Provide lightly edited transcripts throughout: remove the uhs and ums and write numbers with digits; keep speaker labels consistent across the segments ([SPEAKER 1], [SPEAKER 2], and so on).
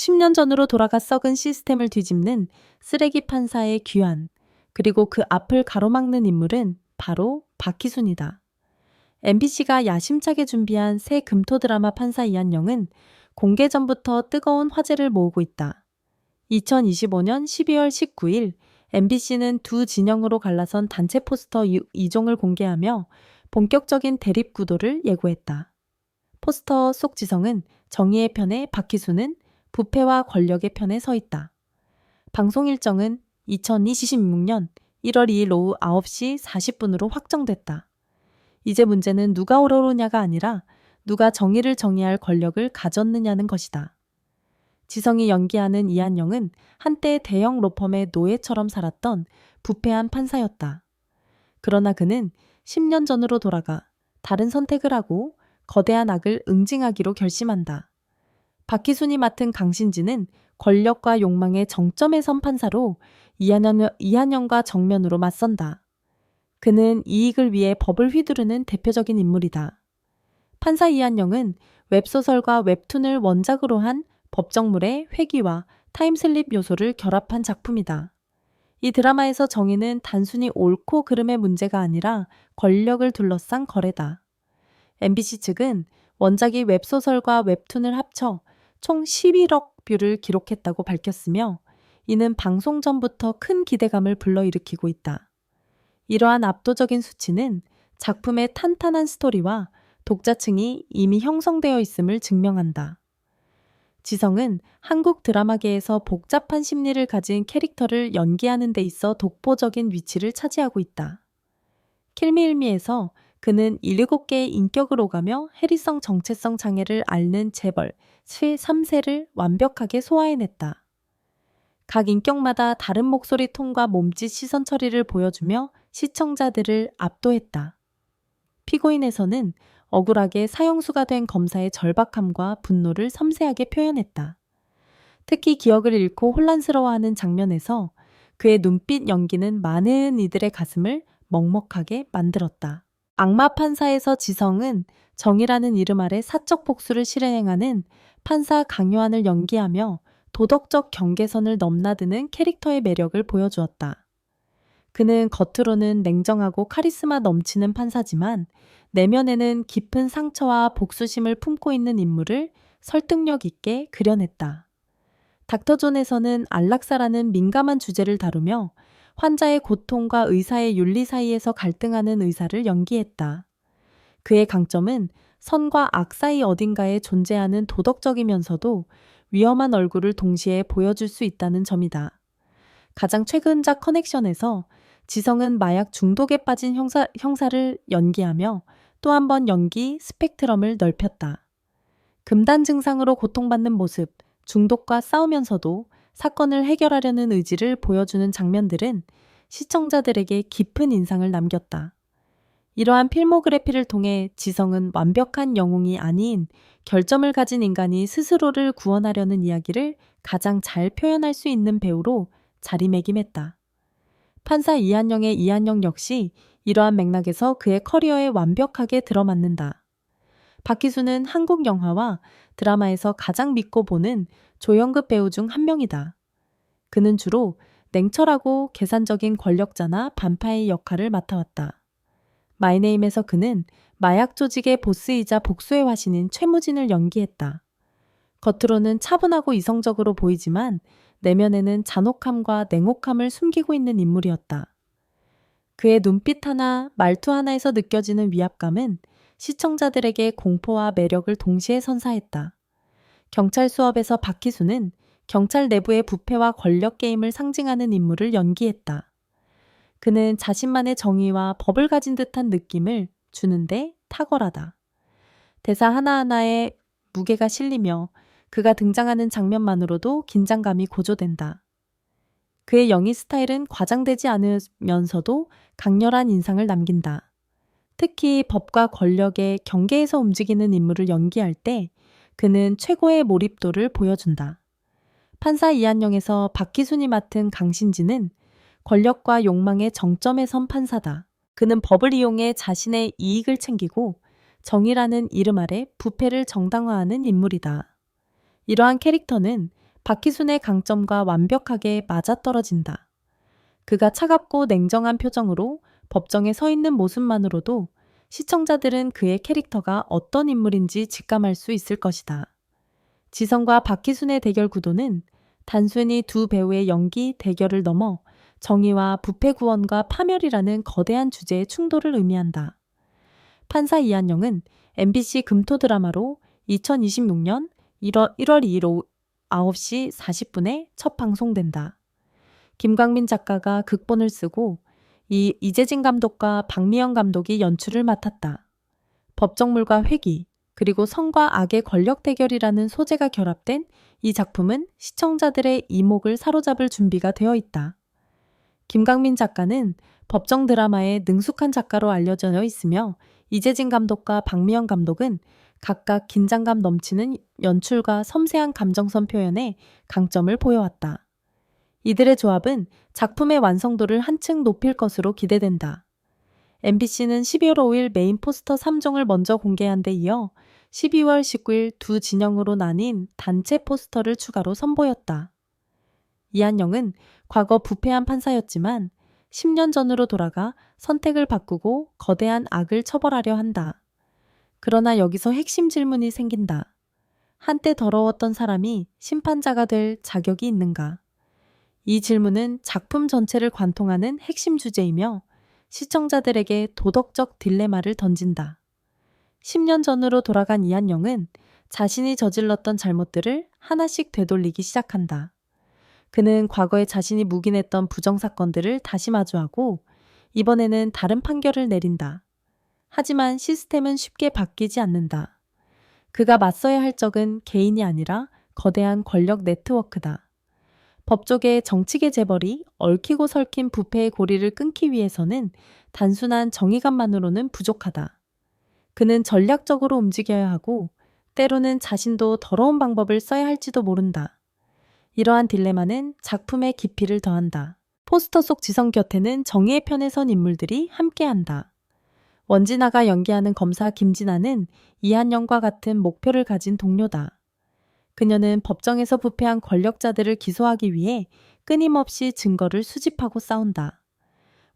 [SPEAKER 1] 10년 전으로 돌아가 썩은 시스템을 뒤집는 쓰레기 판사의 귀환, 그리고 그 앞을 가로막는 인물은 바로 박희순이다. MBC가 야심차게 준비한 새 금토 드라마 판사 이한영은 공개 전부터 뜨거운 화제를 모으고 있다. 2025년 12월 19일 MBC는 두 진영으로 갈라선 단체 포스터 2종을 공개하며 본격적인 대립 구도를 예고했다. 포스터 속 지성은 정의의 편에, 박희순은 부패와 권력의 편에 서 있다. 방송 일정은 2026년 1월 2일 오후 9시 40분으로 확정됐다. 이제 문제는 누가 오르느냐가 아니라 누가 정의를 정의할 권력을 가졌느냐는 것이다. 지성이 연기하는 이한영은 한때 대형 로펌의 노예처럼 살았던 부패한 판사였다. 그러나 그는 10년 전으로 돌아가 다른 선택을 하고 거대한 악을 응징하기로 결심한다. 박희순이 맡은 강신지는 권력과 욕망의 정점에 선 판사로 이한영과 정면으로 맞선다. 그는 이익을 위해 법을 휘두르는 대표적인 인물이다. 판사 이한영은 웹소설과 웹툰을 원작으로 한 법정물의 회귀와 타임슬립 요소를 결합한 작품이다. 이 드라마에서 정의는 단순히 옳고 그름의 문제가 아니라 권력을 둘러싼 거래다. MBC 측은 원작이 웹소설과 웹툰을 합쳐 총 11억 뷰를 기록했다고 밝혔으며 이는 방송 전부터 큰 기대감을 불러일으키고 있다. 이러한 압도적인 수치는 작품의 탄탄한 스토리와 독자층이 이미 형성되어 있음을 증명한다. 지성은 한국 드라마계에서 복잡한 심리를 가진 캐릭터를 연기하는 데 있어 독보적인 위치를 차지하고 있다. 킬미일미에서 그는 17개의 인격을 오가며 해리성 정체성 장애를 앓는 재벌 최 3세를 완벽하게 소화해냈다. 각 인격마다 다른 목소리 톤과 몸짓 시선 처리를 보여주며 시청자들을 압도했다. 피고인에서는 억울하게 사형수가 된 검사의 절박함과 분노를 섬세하게 표현했다. 특히 기억을 잃고 혼란스러워하는 장면에서 그의 눈빛 연기는 많은 이들의 가슴을 먹먹하게 만들었다. 악마 판사에서 지성은 정의라는 이름 아래 사적 복수를 실행하는 판사 강요한을 연기하며 도덕적 경계선을 넘나드는 캐릭터의 매력을 보여주었다. 그는 겉으로는 냉정하고 카리스마 넘치는 판사지만 내면에는 깊은 상처와 복수심을 품고 있는 인물을 설득력 있게 그려냈다. 닥터존에서는 안락사라는 민감한 주제를 다루며 환자의 고통과 의사의 윤리 사이에서 갈등하는 의사를 연기했다. 그의 강점은 선과 악 사이 어딘가에 존재하는 도덕적이면서도 위험한 얼굴을 동시에 보여줄 수 있다는 점이다. 가장 최근작 커넥션에서 지성은 마약 중독에 빠진 형사를 연기하며 또 한 번 연기 스펙트럼을 넓혔다. 금단 증상으로 고통받는 모습, 중독과 싸우면서도 사건을 해결하려는 의지를 보여주는 장면들은 시청자들에게 깊은 인상을 남겼다. 이러한 필모그래피를 통해 지성은 완벽한 영웅이 아닌 결점을 가진 인간이 스스로를 구원하려는 이야기를 가장 잘 표현할 수 있는 배우로 자리매김했다. 판사 이한영의 이한영 역시 이러한 맥락에서 그의 커리어에 완벽하게 들어맞는다. 박희순은 한국 영화와 드라마에서 가장 믿고 보는 조연급 배우 중 한 명이다. 그는 주로 냉철하고 계산적인 권력자나 반파의 역할을 맡아왔다. 마이네임에서 그는 마약 조직의 보스이자 복수의 화신인 최무진을 연기했다. 겉으로는 차분하고 이성적으로 보이지만 내면에는 잔혹함과 냉혹함을 숨기고 있는 인물이었다. 그의 눈빛 하나, 말투 하나에서 느껴지는 위압감은 시청자들에게 공포와 매력을 동시에 선사했다. 경찰 수업에서 박희순은 경찰 내부의 부패와 권력 게임을 상징하는 인물을 연기했다. 그는 자신만의 정의와 법을 가진 듯한 느낌을 주는데 탁월하다. 대사 하나하나에 무게가 실리며 그가 등장하는 장면만으로도 긴장감이 고조된다. 그의 연기 스타일은 과장되지 않으면서도 강렬한 인상을 남긴다. 특히 법과 권력의 경계에서 움직이는 인물을 연기할 때 그는 최고의 몰입도를 보여준다. 판사 이한영에서 박희순이 맡은 강신지는 권력과 욕망의 정점에 선 판사다. 그는 법을 이용해 자신의 이익을 챙기고 정의라는 이름 아래 부패를 정당화하는 인물이다. 이러한 캐릭터는 박희순의 강점과 완벽하게 맞아떨어진다. 그가 차갑고 냉정한 표정으로 법정에 서 있는 모습만으로도 시청자들은 그의 캐릭터가 어떤 인물인지 직감할 수 있을 것이다. 지성과 박희순의 대결 구도는 단순히 두 배우의 연기 대결을 넘어 정의와 부패 구원과 파멸이라는 거대한 주제의 충돌을 의미한다. 판사 이한영은 MBC 금토 드라마로 2026년 1월 2일 오후 9시 40분에 첫 방송된다. 김광민 작가가 극본을 쓰고 이재진 감독과 박미영 감독이 연출을 맡았다. 법정물과 회기, 그리고 성과 악의 권력 대결이라는 소재가 결합된 이 작품은 시청자들의 이목을 사로잡을 준비가 되어 있다. 김광민 작가는 법정 드라마의 능숙한 작가로 알려져 있으며 이재진 감독과 박미영 감독은 각각 긴장감 넘치는 연출과 섬세한 감정선 표현에 강점을 보여왔다. 이들의 조합은 작품의 완성도를 한층 높일 것으로 기대된다. MBC는 12월 5일 메인 포스터 3종을 먼저 공개한 데 이어 12월 19일 두 진영으로 나뉜 단체 포스터를 추가로 선보였다. 이한영은 과거 부패한 판사였지만 10년 전으로 돌아가 선택을 바꾸고 거대한 악을 처벌하려 한다. 그러나 여기서 핵심 질문이 생긴다. 한때 더러웠던 사람이 심판자가 될 자격이 있는가? 이 질문은 작품 전체를 관통하는 핵심 주제이며 시청자들에게 도덕적 딜레마를 던진다. 10년 전으로 돌아간 이한영은 자신이 저질렀던 잘못들을 하나씩 되돌리기 시작한다. 그는 과거에 자신이 묵인했던 부정사건들을 다시 마주하고 이번에는 다른 판결을 내린다. 하지만 시스템은 쉽게 바뀌지 않는다. 그가 맞서야 할 적은 개인이 아니라 거대한 권력 네트워크다. 법조계의 정치계 재벌이 얽히고 설킨 부패의 고리를 끊기 위해서는 단순한 정의감만으로는 부족하다. 그는 전략적으로 움직여야 하고 때로는 자신도 더러운 방법을 써야 할지도 모른다. 이러한 딜레마는 작품의 깊이를 더한다. 포스터 속 지성 곁에는 정의의 편에 선 인물들이 함께한다. 원진아가 연기하는 검사 김진아는 이한영과 같은 목표를 가진 동료다. 그녀는 법정에서 부패한 권력자들을 기소하기 위해 끊임없이 증거를 수집하고 싸운다.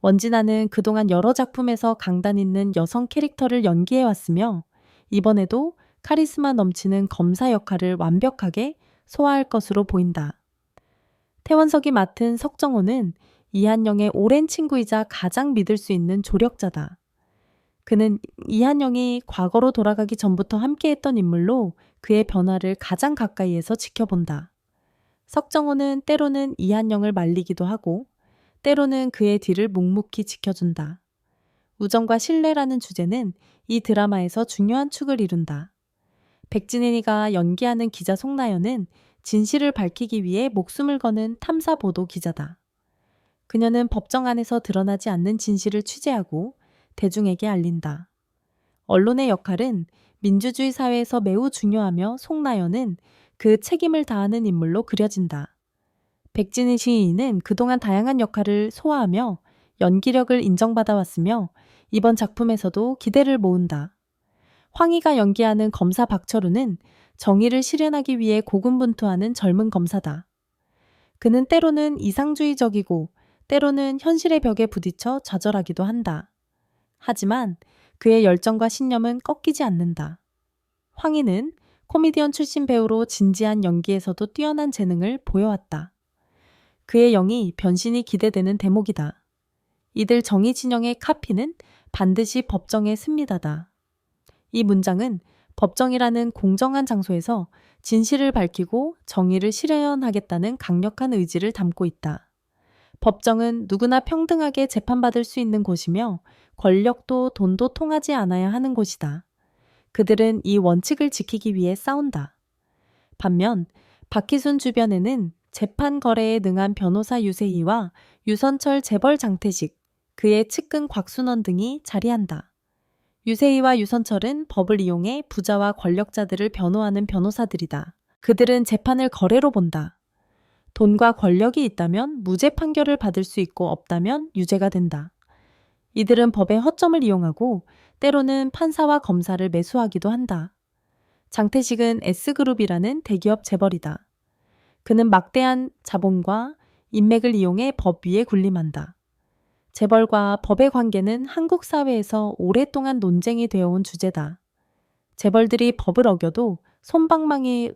[SPEAKER 1] 원진아는 그동안 여러 작품에서 강단 있는 여성 캐릭터를 연기해왔으며 이번에도 카리스마 넘치는 검사 역할을 완벽하게 소화할 것으로 보인다. 태원석이 맡은 석정호는 이한영의 오랜 친구이자 가장 믿을 수 있는 조력자다. 그는 이한영이 과거로 돌아가기 전부터 함께했던 인물로 그의 변화를 가장 가까이에서 지켜본다. 석정호는 때로는 이한영을 말리기도 하고 때로는 그의 뒤를 묵묵히 지켜준다. 우정과 신뢰라는 주제는 이 드라마에서 중요한 축을 이룬다. 백진인이가 연기하는 기자 송나연은 진실을 밝히기 위해 목숨을 거는 탐사보도 기자다. 그녀는 법정 안에서 드러나지 않는 진실을 취재하고 대중에게 알린다. 언론의 역할은 민주주의 사회에서 매우 중요하며 송나연은 그 책임을 다하는 인물로 그려진다. 백진희 시인은 그동안 다양한 역할을 소화하며 연기력을 인정받아왔으며 이번 작품에서도 기대를 모은다. 황희가 연기하는 검사 박철우는 정의를 실현하기 위해 고군분투하는 젊은 검사다. 그는 때로는 이상주의적이고 때로는 현실의 벽에 부딪혀 좌절하기도 한다. 하지만 그의 열정과 신념은 꺾이지 않는다. 황희는 코미디언 출신 배우로 진지한 연기에서도 뛰어난 재능을 보여왔다. 그의 영이 변신이 기대되는 대목이다. 이들 정의 진영의 카피는 반드시 법정에 씁니다다. 이 문장은 법정이라는 공정한 장소에서 진실을 밝히고 정의를 실현하겠다는 강력한 의지를 담고 있다. 법정은 누구나 평등하게 재판받을 수 있는 곳이며 권력도 돈도 통하지 않아야 하는 곳이다. 그들은 이 원칙을 지키기 위해 싸운다. 반면 박희순 주변에는 재판 거래에 능한 변호사 유세희와 유선철 재벌 장태식, 그의 측근 곽순원 등이 자리한다. 유세희와 유선철은 법을 이용해 부자와 권력자들을 변호하는 변호사들이다. 그들은 재판을 거래로 본다. 돈과 권력이 있다면 무죄 판결을 받을 수 있고 없다면 유죄가 된다. 이들은 법의 허점을 이용하고 때로는 판사와 검사를 매수하기도 한다. 장태식은 S그룹이라는 대기업 재벌이다. 그는 막대한 자본과 인맥을 이용해 법 위에 군림한다. 재벌과 법의 관계는 한국 사회에서 오랫동안 논쟁이 되어온 주제다. 재벌들이 법을 어겨도 솜방망이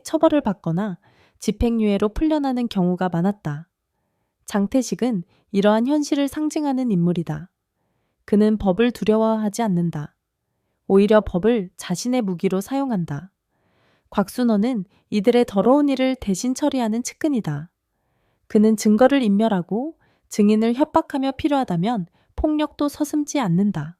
[SPEAKER 1] 처벌을 받거나 집행유예로 풀려나는 경우가 많았다. 장태식은 이러한 현실을 상징하는 인물이다. 그는 법을 두려워하지 않는다. 오히려 법을 자신의 무기로 사용한다. 곽순원은 이들의 더러운 일을 대신 처리하는 측근이다. 그는 증거를 인멸하고 증인을 협박하며 필요하다면 폭력도 서슴지 않는다.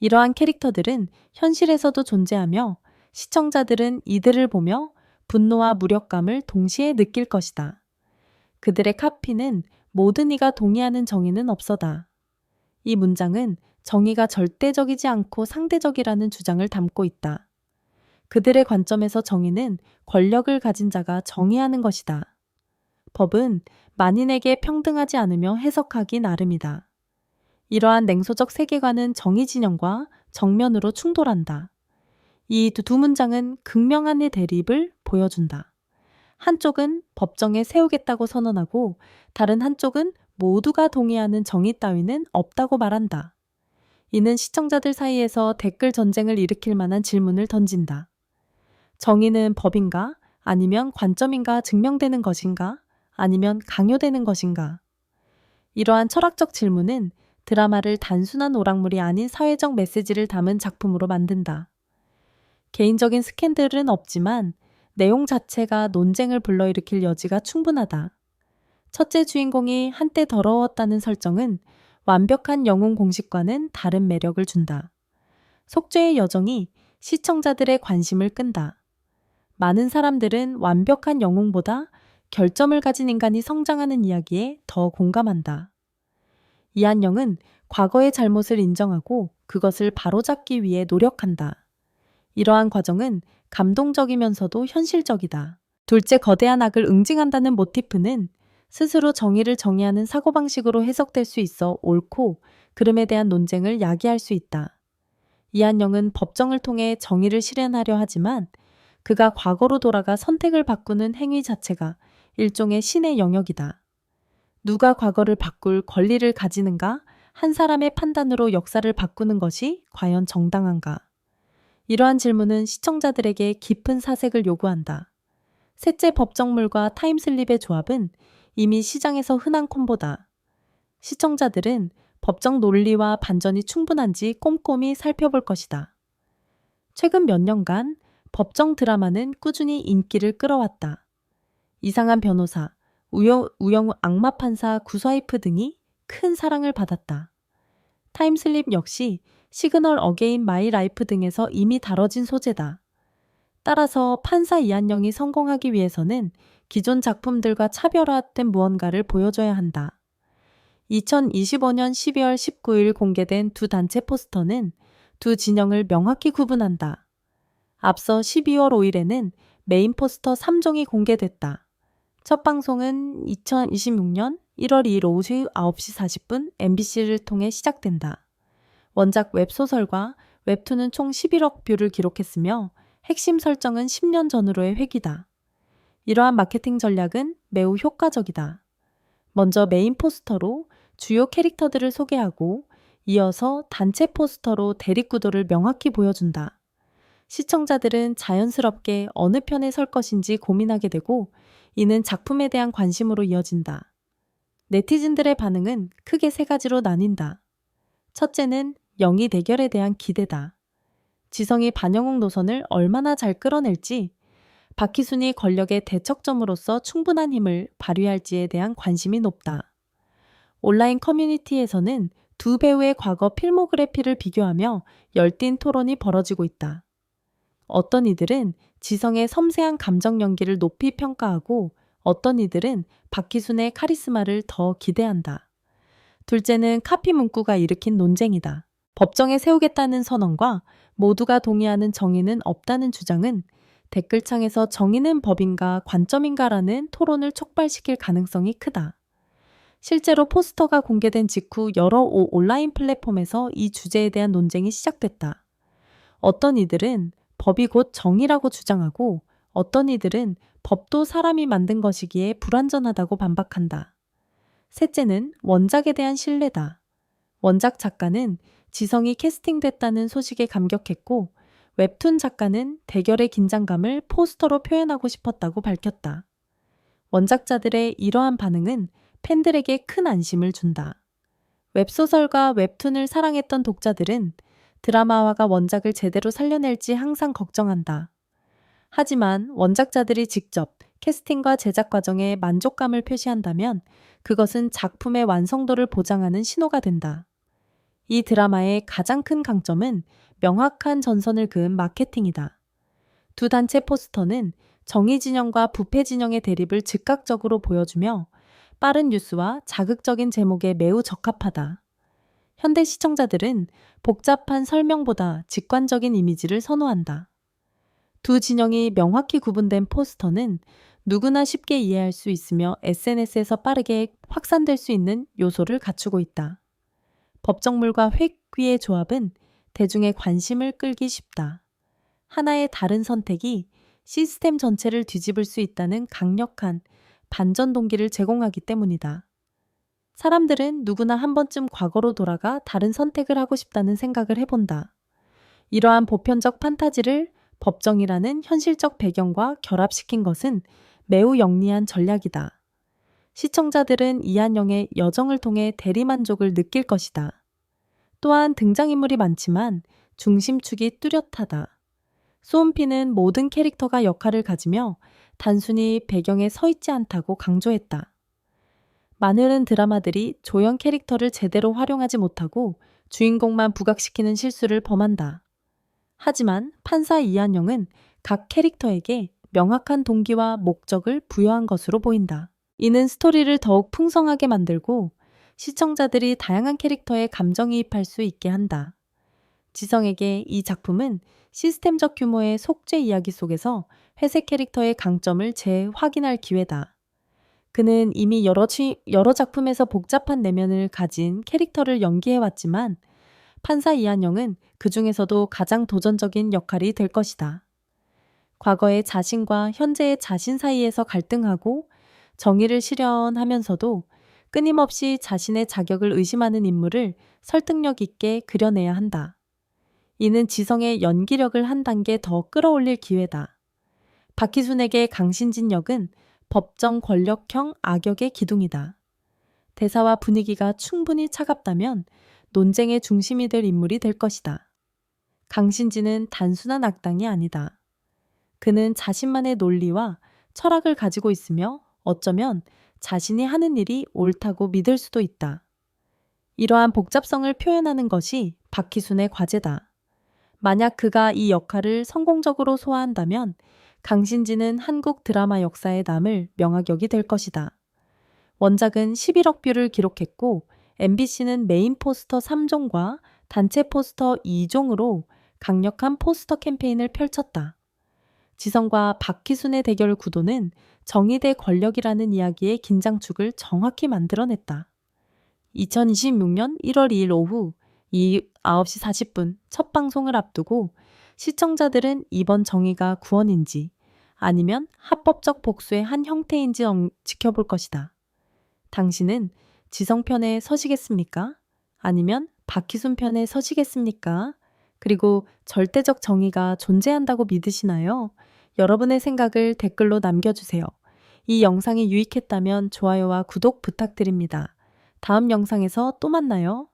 [SPEAKER 1] 이러한 캐릭터들은 현실에서도 존재하며 시청자들은 이들을 보며 분노와 무력감을 동시에 느낄 것이다. 그들의 카피는 모든 이가 동의하는 정의는 없어다. 이 문장은 정의가 절대적이지 않고 상대적이라는 주장을 담고 있다. 그들의 관점에서 정의는 권력을 가진 자가 정의하는 것이다. 법은 만인에게 평등하지 않으며 해석하기 나름이다. 이러한 냉소적 세계관은 정의 진영과 정면으로 충돌한다. 이 두 문장은 극명한 대립을 보여준다. 한쪽은 법정에 세우겠다고 선언하고 다른 한쪽은 모두가 동의하는 정의 따위는 없다고 말한다. 이는 시청자들 사이에서 댓글 전쟁을 일으킬 만한 질문을 던진다. 정의는 법인가? 아니면 관점인가 증명되는 것인가? 아니면 강요되는 것인가? 이러한 철학적 질문은 드라마를 단순한 오락물이 아닌 사회적 메시지를 담은 작품으로 만든다. 개인적인 스캔들은 없지만 내용 자체가 논쟁을 불러일으킬 여지가 충분하다. 첫째 주인공이 한때 더러웠다는 설정은 완벽한 영웅 공식과는 다른 매력을 준다. 속죄의 여정이 시청자들의 관심을 끈다. 많은 사람들은 완벽한 영웅보다 결점을 가진 인간이 성장하는 이야기에 더 공감한다. 이한영은 과거의 잘못을 인정하고 그것을 바로잡기 위해 노력한다. 이러한 과정은 감동적이면서도 현실적이다. 둘째, 거대한 악을 응징한다는 모티프는 스스로 정의를 정의하는 사고방식으로 해석될 수 있어 옳고 그름에 대한 논쟁을 야기할 수 있다. 이한영은 법정을 통해 정의를 실현하려 하지만 그가 과거로 돌아가 선택을 바꾸는 행위 자체가 일종의 신의 영역이다. 누가 과거를 바꿀 권리를 가지는가? 한 사람의 판단으로 역사를 바꾸는 것이 과연 정당한가? 이러한 질문은 시청자들에게 깊은 사색을 요구한다. 셋째, 법정물과 타임슬립의 조합은 이미 시장에서 흔한 콤보다. 시청자들은 법정 논리와 반전이 충분한지 꼼꼼히 살펴볼 것이다. 최근 몇 년간 법정 드라마는 꾸준히 인기를 끌어왔다. 이상한 변호사, 우영우 악마 판사 구스와이프 등이 큰 사랑을 받았다. 타임슬립 역시 시그널 어게인 마이 라이프 등에서 이미 다뤄진 소재다. 따라서 판사 이한영이 성공하기 위해서는 기존 작품들과 차별화된 무언가를 보여줘야 한다. 2025년 12월 19일 공개된 두 단체 포스터는 두 진영을 명확히 구분한다. 앞서 12월 5일에는 메인 포스터 3종이 공개됐다. 첫 방송은 2026년 1월 2일 오후 9시 40분 MBC를 통해 시작된다. 원작 웹소설과 웹툰은 총 11억 뷰를 기록했으며 핵심 설정은 10년 전으로의 회귀다. 이러한 마케팅 전략은 매우 효과적이다. 먼저 메인 포스터로 주요 캐릭터들을 소개하고 이어서 단체 포스터로 대립구도를 명확히 보여준다. 시청자들은 자연스럽게 어느 편에 설 것인지 고민하게 되고 이는 작품에 대한 관심으로 이어진다. 네티즌들의 반응은 크게 세 가지로 나뉜다. 첫째는 영희 대결에 대한 기대다. 지성이 반영웅 노선을 얼마나 잘 끌어낼지, 박희순이 권력의 대척점으로서 충분한 힘을 발휘할지에 대한 관심이 높다. 온라인 커뮤니티에서는 두 배우의 과거 필모그래피를 비교하며 열띤 토론이 벌어지고 있다. 어떤 이들은 지성의 섬세한 감정 연기를 높이 평가하고 어떤 이들은 박희순의 카리스마를 더 기대한다. 둘째는 카피 문구가 일으킨 논쟁이다. 법정에 세우겠다는 선언과 모두가 동의하는 정의는 없다는 주장은 댓글창에서 정의는 법인가 관점인가라는 토론을 촉발시킬 가능성이 크다. 실제로 포스터가 공개된 직후 여러 온라인 플랫폼에서 이 주제에 대한 논쟁이 시작됐다. 어떤 이들은 법이 곧 정의라고 주장하고 어떤 이들은 법도 사람이 만든 것이기에 불완전하다고 반박한다. 셋째는 원작에 대한 신뢰다. 원작 작가는 지성이 캐스팅됐다는 소식에 감격했고, 웹툰 작가는 대결의 긴장감을 포스터로 표현하고 싶었다고 밝혔다. 원작자들의 이러한 반응은 팬들에게 큰 안심을 준다. 웹소설과 웹툰을 사랑했던 독자들은 드라마화가 원작을 제대로 살려낼지 항상 걱정한다. 하지만 원작자들이 직접 캐스팅과 제작 과정에 만족감을 표시한다면 그것은 작품의 완성도를 보장하는 신호가 된다. 이 드라마의 가장 큰 강점은 명확한 전선을 그은 마케팅이다. 두 단체 포스터는 정의 진영과 부패 진영의 대립을 즉각적으로 보여주며 빠른 뉴스와 자극적인 제목에 매우 적합하다. 현대 시청자들은 복잡한 설명보다 직관적인 이미지를 선호한다. 두 진영이 명확히 구분된 포스터는 누구나 쉽게 이해할 수 있으며 SNS에서 빠르게 확산될 수 있는 요소를 갖추고 있다. 법정물과 회귀의 조합은 대중의 관심을 끌기 쉽다. 하나의 다른 선택이 시스템 전체를 뒤집을 수 있다는 강력한 반전 동기를 제공하기 때문이다. 사람들은 누구나 한 번쯤 과거로 돌아가 다른 선택을 하고 싶다는 생각을 해본다. 이러한 보편적 판타지를 법정이라는 현실적 배경과 결합시킨 것은 매우 영리한 전략이다. 시청자들은 이한영의 여정을 통해 대리만족을 느낄 것이다. 또한 등장인물이 많지만 중심축이 뚜렷하다. 소은피는 모든 캐릭터가 역할을 가지며 단순히 배경에 서 있지 않다고 강조했다. 많은 드라마들이 조연 캐릭터를 제대로 활용하지 못하고 주인공만 부각시키는 실수를 범한다. 하지만 판사 이한영은 각 캐릭터에게 명확한 동기와 목적을 부여한 것으로 보인다. 이는 스토리를 더욱 풍성하게 만들고 시청자들이 다양한 캐릭터에 감정이입할 수 있게 한다. 지성에게 이 작품은 시스템적 규모의 속죄 이야기 속에서 회색 캐릭터의 강점을 재확인할 기회다. 그는 이미 여러 작품에서 복잡한 내면을 가진 캐릭터를 연기해왔지만 판사 이한영은 그 중에서도 가장 도전적인 역할이 될 것이다. 과거의 자신과 현재의 자신 사이에서 갈등하고 정의를 실현하면서도 끊임없이 자신의 자격을 의심하는 인물을 설득력 있게 그려내야 한다. 이는 지성의 연기력을 한 단계 더 끌어올릴 기회다. 박희순에게 강신진 역은 법정 권력형 악역의 기둥이다. 대사와 분위기가 충분히 차갑다면 논쟁의 중심이 될 인물이 될 것이다. 강신진은 단순한 악당이 아니다. 그는 자신만의 논리와 철학을 가지고 있으며 어쩌면 자신이 하는 일이 옳다고 믿을 수도 있다. 이러한 복잡성을 표현하는 것이 박희순의 과제다. 만약 그가 이 역할을 성공적으로 소화한다면 강신진은 한국 드라마 역사에 남을 명악역이 될 것이다. 원작은 11억 뷰를 기록했고 MBC는 메인 포스터 3종과 단체 포스터 2종으로 강력한 포스터 캠페인을 펼쳤다. 지성과 박희순의 대결 구도는 정의 대 권력이라는 이야기의 긴장축을 정확히 만들어냈다. 2026년 1월 2일 오후 9시 40분 첫 방송을 앞두고 시청자들은 이번 정의가 구원인지 아니면 합법적 복수의 한 형태인지 지켜볼 것이다. 당신은 지성 편에 서시겠습니까? 아니면 박희순 편에 서시겠습니까? 그리고 절대적 정의가 존재한다고 믿으시나요? 여러분의 생각을 댓글로 남겨주세요. 이 영상이 유익했다면 좋아요와 구독 부탁드립니다. 다음 영상에서 또 만나요.